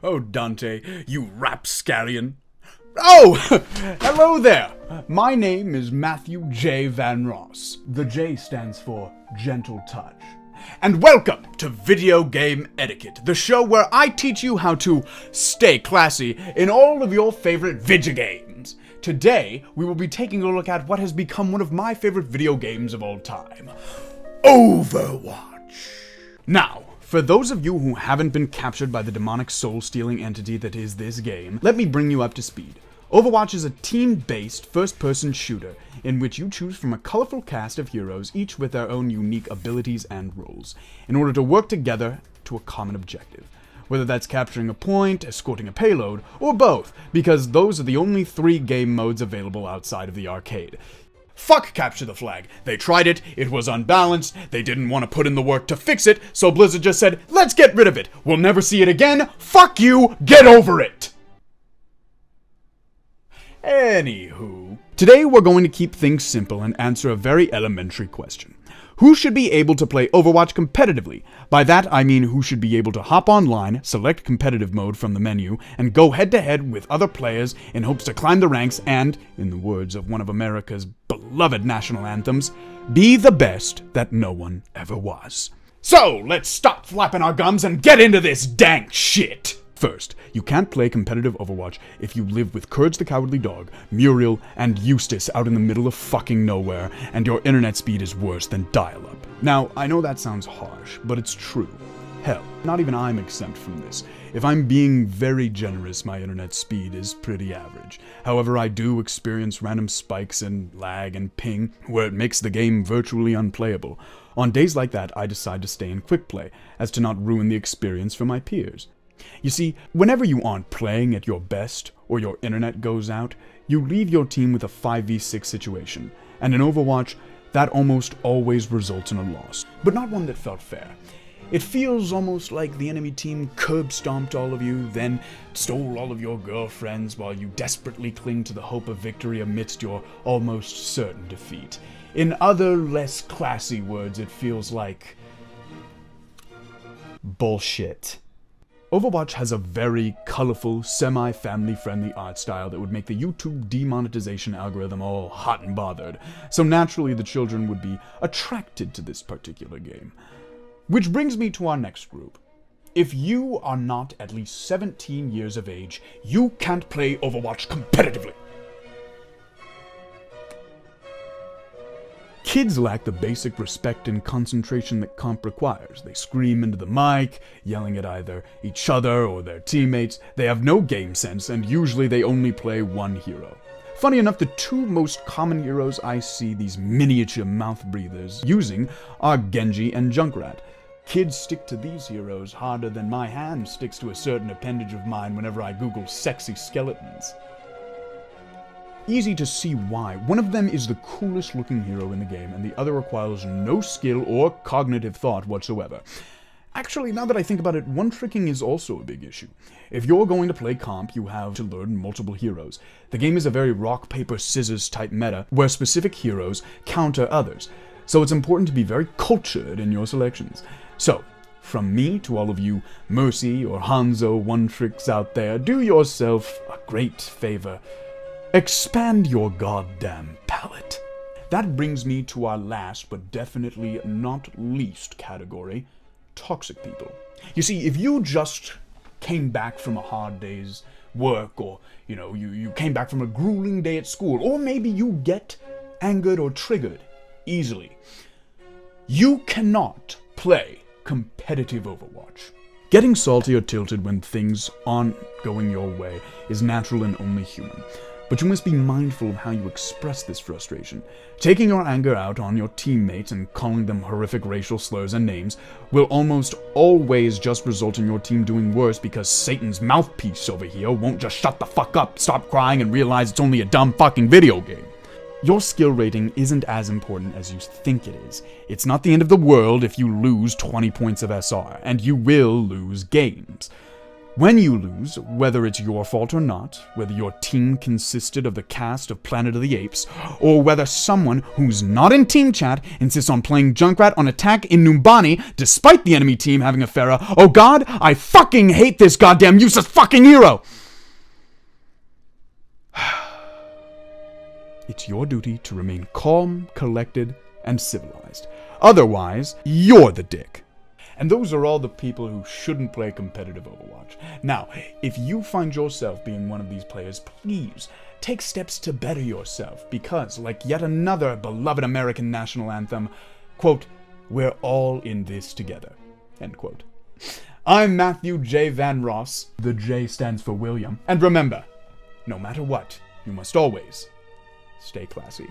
Oh, Dante, you rapscallion. Oh, hello there. My name is Matthew J. Van Ross. The J stands for Gentle Touch. And welcome to Video Game Etiquette, the show where I teach you how to stay classy in all of your favorite video games. Today, we will be taking a look at what has become one of my favorite video games of all time, Overwatch. Now, for those of you who haven't been captured by the demonic soul-stealing entity that is this game, let me bring you up to speed. Overwatch is a team-based, first-person shooter in which you choose from a colorful cast of heroes, each with their own unique abilities and roles, in order to work together to a common objective. Whether that's capturing a point, escorting a payload, or both, because those are the only 3 game modes available outside of the arcade. Fuck Capture the Flag. They tried it, it was unbalanced, they didn't want to put in the work to fix it, so Blizzard just said, let's get rid of it. We'll never see it again. Fuck you, get over it. Anywho, today we're going to keep things simple and answer a very elementary question. Who should be able to play Overwatch competitively? By that I mean who should be able to hop online, select competitive mode from the menu, and go head-to-head with other players in hopes to climb the ranks and, in the words of one of America's beloved national anthems, be the best that no one ever was. So, let's stop flapping our gums and get into this dank shit! First, you can't play competitive Overwatch if you live with Courage the Cowardly Dog, Muriel, and Eustace out in the middle of fucking nowhere, and your internet speed is worse than dial-up. Now, I know that sounds harsh, but it's true. Hell, not even I'm exempt from this. If I'm being very generous, my internet speed is pretty average. However, I do experience random spikes in lag and ping, where it makes the game virtually unplayable. On days like that, I decide to stay in quick play, as to not ruin the experience for my peers. You see, whenever you aren't playing at your best, or your internet goes out, you leave your team with a 5v6 situation, and in Overwatch, that almost always results in a loss, but not one that felt fair. It feels almost like the enemy team curb-stomped all of you, then stole all of your girlfriends while you desperately cling to the hope of victory amidst your almost certain defeat. In other, less classy words, it feels like bullshit. Overwatch has a very colorful, semi-family-friendly art style that would make the YouTube demonetization algorithm all hot and bothered, so naturally the children would be attracted to this particular game. Which brings me to our next group. If you are not at least 17 years of age, you can't play Overwatch competitively. Kids lack the basic respect and concentration that comp requires. They scream into the mic, yelling at either each other or their teammates. They have no game sense, and usually they only play one hero. Funny enough, the 2 most common heroes I see these miniature mouth breathers using are Genji and Junkrat. Kids stick to these heroes harder than my hand sticks to a certain appendage of mine whenever I Google sexy skeletons. Easy to see why. One of them is the coolest looking hero in the game, and the other requires no skill or cognitive thought whatsoever. Actually, now that I think about it, one-tricking is also a big issue. If you're going to play comp, you have to learn multiple heroes. The game is a very rock-paper-scissors type meta, where specific heroes counter others, so it's important to be very cultured in your selections. So, from me to all of you Mercy or Hanzo one-tricks out there, do yourself a great favor. Expand your goddamn palate. That brings me to our last, but definitely not least category, toxic people. You see, if you just came back from a hard day's work, or, you came back from a grueling day at school, or maybe you get angered or triggered easily, you cannot play competitive Overwatch. Getting salty or tilted when things aren't going your way is natural and only human. But you must be mindful of how you express this frustration. Taking your anger out on your teammates and calling them horrific racial slurs and names will almost always just result in your team doing worse because Satan's mouthpiece over here won't just shut the fuck up, stop crying, and realize it's only a dumb fucking video game. Your skill rating isn't as important as you think it is. It's not the end of the world if you lose 20 points of SR, and you will lose games. When you lose, whether it's your fault or not, whether your team consisted of the cast of Planet of the Apes, or whether someone who's not in team chat insists on playing Junkrat on attack in Numbani despite the enemy team having a Pharah, oh god, I fucking hate this goddamn useless fucking hero! It's your duty to remain calm, collected, and civilized. Otherwise, you're the dick. And those are all the people who shouldn't play competitive Overwatch. Now, if you find yourself being one of these players, please take steps to better yourself, because, like yet another beloved American national anthem, quote, we're all in this together, end quote. I'm Matthew J. Van Ross. The J stands for William. And remember, no matter what, you must always stay classy.